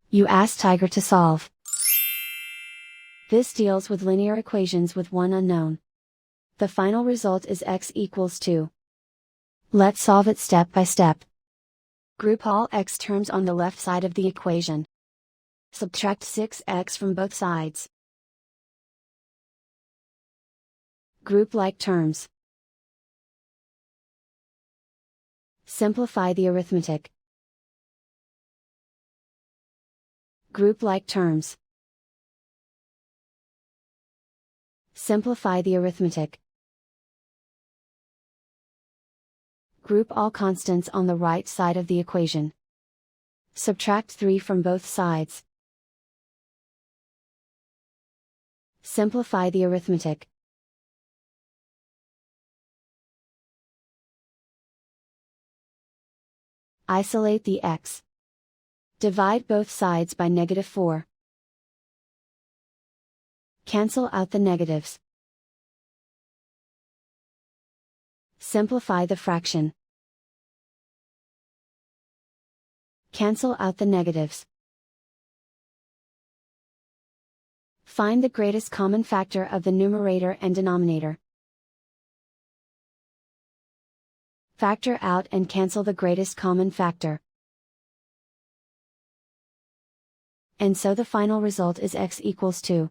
You ask Tiger to solve. This deals with linear equations with one unknown. The final result is x equals 2. Let's solve it step by step. Group all x terms on the left side of the equation. Subtract 6x from both sides. Group like terms. Simplify the arithmetic. Group like terms. Simplify the arithmetic. Group all constants on the right side of the equation. Subtract 3 from both sides. Simplify the arithmetic. Isolate the x. Divide both sides by -4. Cancel out the negatives. Simplify the fraction. Cancel out the negatives. Find the greatest common factor of the numerator and denominator. Factor out and cancel the greatest common factor. And so the final result is x equals 2.